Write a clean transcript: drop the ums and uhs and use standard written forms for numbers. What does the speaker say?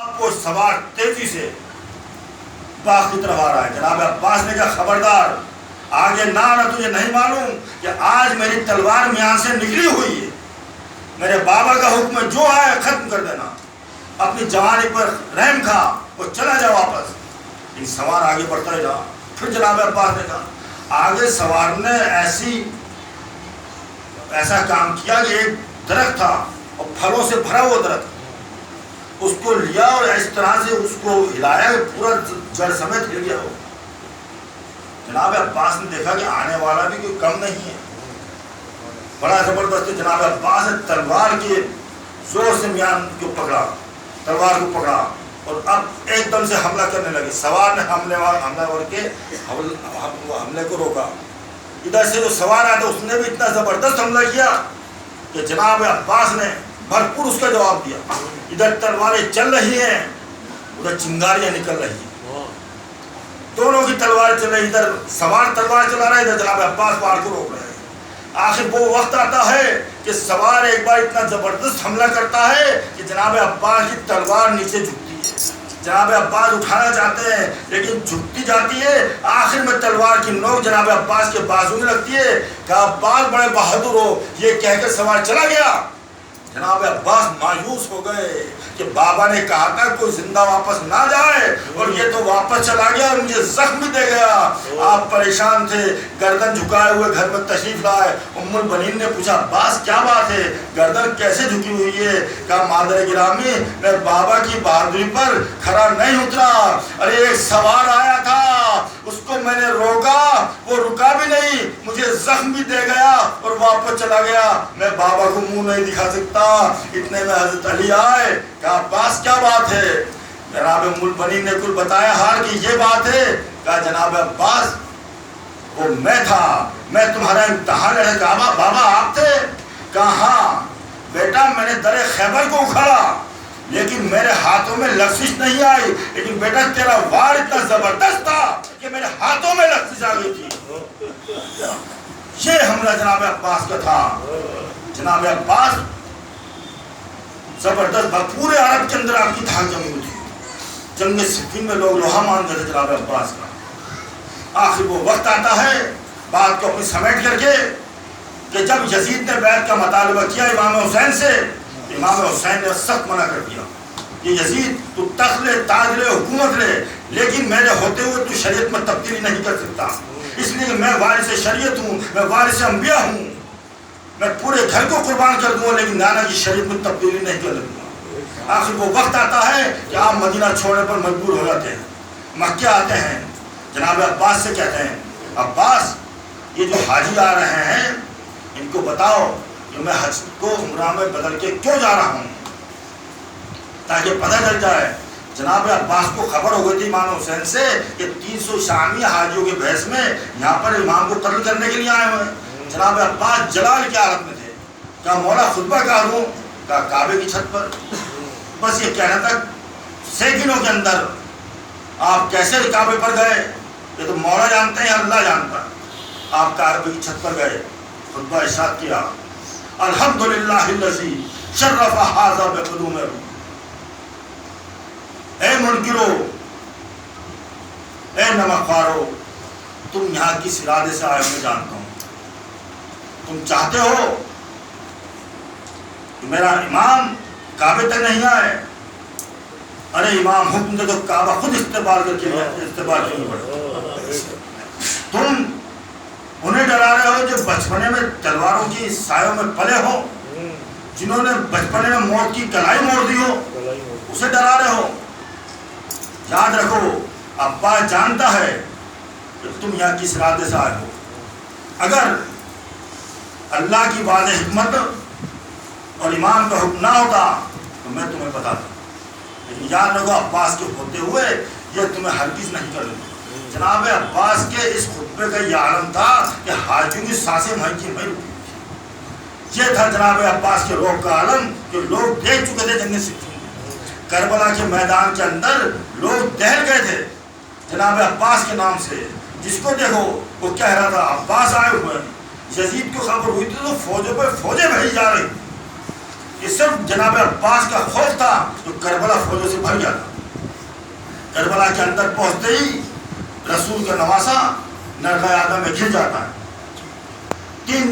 آپ کو سوار تیزی سے باغ کی طرف آ رہا ہے. جناب عباس نے کہا خبردار آگے نہ آنا, تجھے نہیں معلوم کہ آج میری تلوار میان سے نکلی ہوئی ہے, میرے بابا کا حکم ہے جو آئے ختم کر دینا, اپنی جوانی پر رحم کھا اور چلا جا واپس. لیکن سوار آگے بڑھتا ہی رہا. پھر جناب عباس نے کہا آگے سوار نے ایسا کام کیا کہ ایک درخت تھا اور پھلوں سے بھرا ہوا درخت, اس کو لیا اور اس طرح سے اس کو ہلایا کہ پورا جڑ سمیت ہل گیا. ہو جناب عباس نے دیکھا کہ آنے والا بھی کوئی کم نہیں ہے, بڑا زبردست. جناب عباس نے تلوار کے زور سے میان کو پکڑا, تلوار کو پکڑا اور اب ایک دم سے حملہ کرنے لگے. سوار نے حملے کے حملے کو روکا. ادھر سے جو سوار آیا تھا اس نے بھی اتنا زبردست حملہ کیا کہ جناب عباس نے بھرپور اس کا جواب دیا. ادھر تلواریں چل رہی ہیں, ادھر چنگاریاں نکل رہی ہیں, دونوں کی تلوار چل رہی. ادھر سوار تلوار چلا رہا ہے, ادھر جناب عباس وار کو روک رہے ہیں. آخر وہ وقت آتا ہے کہ سوار ایک بار اتنا زبردست حملہ کرتا ہے کہ جناب عباس کی تلوار نیچے جھکتی ہے. جناب عباس اٹھانا چاہتے ہیں لیکن جھکتی جاتی ہے. آخر میں تلوار کی نوک جناب عباس کے بازو میں لگتی ہے کہ عباس بڑے بہادر ہو, یہ کہہ کر سوار چلا گیا. جناب عباس مایوس ہو گئے کہ بابا نے کہا تھا کوئی زندہ واپس نہ جائے اور یہ تو واپس چلا گیا اور مجھے زخم بھی دے گیا. آپ پریشان تھے, گردن جھکائے ہوئے گھر میں تشریف لائے. ام البنین نے پوچھا عباس کیا بات ہے, گردن کیسے جھکی ہوئی ہے؟ کہا مادر گرامی میں بابا کی بہادری پر کھرا نہیں اترا. ارے ایک سوار آیا تھا, اس کو میں نے روکا, وہ رکا بھی نہیں, مجھے زخم بھی دے گیا اور واپس چلا گیا. میں بابا کو منہ نہیں دکھا سکتا. اتنے میں حضرت علی آئے. کہا عباس کیا بات ہے؟ جناب ام البنین نے کل بتایا حال کہ یہ بات ہے. کہا جناب عباس وہ میں تھا, میں تمہارا امتحان ہے. کہا بابا آپ تھے؟ کہا ہاں بیٹا, میں نے در خیبر کو اکھاڑا لیکن میرے ہاتھوں میں لغزش نہیں آئی. لیکن بیٹا تیرا وار اتنا زبردست تھا کہ میرے ہاتھوں میں لغزش آ گئی تھی. یہ حملہ جناب عباس کا تھا. جناب عباس زبردست, پورے عرب کے اندر آپ کی دھاک جمی ہوئی تھی. جنگ صفین میں لوگ لوہا مان گئے تھے جناب عباس کا. آخر وہ وقت آتا ہے بات کو اپنی سمیٹ کر کے کہ جب یزید نے بیعت کا مطالبہ کیا امام حسین سے, امام حسین نے سخت منع کر دیا کہ یزید تو تخت لے, تاج لے, حکومت لے, لیکن میرے ہوتے ہوئے تو شریعت میں تبدیلی نہیں کر سکتا. اس لیے کہ میں وارث شریعت ہوں, میں وارث انبیاء ہوں, میں پورے گھر کو قربان کر دوں لیکن نانا کی شریعت میں تبدیلی نہیں کر دوں. آخر وہ وقت آتا ہے کہ آپ مدینہ چھوڑنے پر مجبور ہو جاتے ہیں, مکہ آتے ہیں. جناب عباس سے کہتے ہیں عباس یہ جو حاجی آ رہے ہیں ان کو بتاؤ کہ میں حج کو عمرہ میں بدل کے کیوں جا رہا ہوں, تاکہ پتہ چل جائے. جناب عباس کو خبر ہو گئی تھی امام حسین سے کہ 300 شامی حاجیوں کے بحث میں یہاں پر امام کو قتل کرنے کے لیے آئے ہوئے ہیں. جناب عباس جلال کی حالت میں تھے. کہا مولا خطبہ کہاں دوں؟ کہا کعبے کی چھت پر. بس یہ کہنا تھا سیکنڈوں کے اندر آپ کیسے کعبے پر گئے یہ تو مولا جانتے ہیں, اللہ جانتا. آپ کعبے کی چھت پر گئے, خطبہ ارشاد کیا الحمدللہ الذی شرف ھذا بقدومہ. اے منکرو, اے نمکخوارو, تم یہاں کس ارادے سے آئے میں جانتا ہوں. تم چاہتے ہو کہ میرا امام کعبے تک نہیں آئے. ارے امام حکم دے تو کعبہ خود استقبال کر کے استقبال کرنے پڑے. تم انہیں ڈرا رہے ہو جو بچپنے میں تلواروں کی سایوں میں پلے ہو, جنہوں نے بچپنے میں موت کی کلائی موڑ دی ہو, اسے ڈرا رہے ہو. یاد رکھو عباس جانتا ہے کہ تم یہاں کس ارادے سے آئے ہو. اگر اللہ کی واضح حکمت اور امام کا حکم نہ ہوتا تو میں تمہیں بتاتا. لیکن یاد رکھو عباس کے ہوتے ہوئے یہ تمہیں ہرگز نہیں کر دوں. جناب عباس کے اس خطبے کا یہ عالم تھا کہ حاجیوں کی سانسیں وہیں کی وہیں رکی تھی. یہ تھا جناب عباس کے روح کا عالم کہ لوگ دیکھ چکے تھے جنگ صفین. کربلا کے میدان کے اندر لوگ دہل گئے تھے جناب عباس کے نام سے. جس کو دیکھو وہ کہہ رہا تھا عباس آئے ہوئے ہیں. یزید کو خبر ہوئی تھی تو فوجوں پہ فوجیں بھیجی جا رہی. یہ صرف جناب عباس کا خوف تھا جو کربلا فوجوں سے بھر گیا تھا. کربلا کے اندر پہنچتے ہی رسول کا نواسا نرغہ آدم میں گر جاتا ہے. 3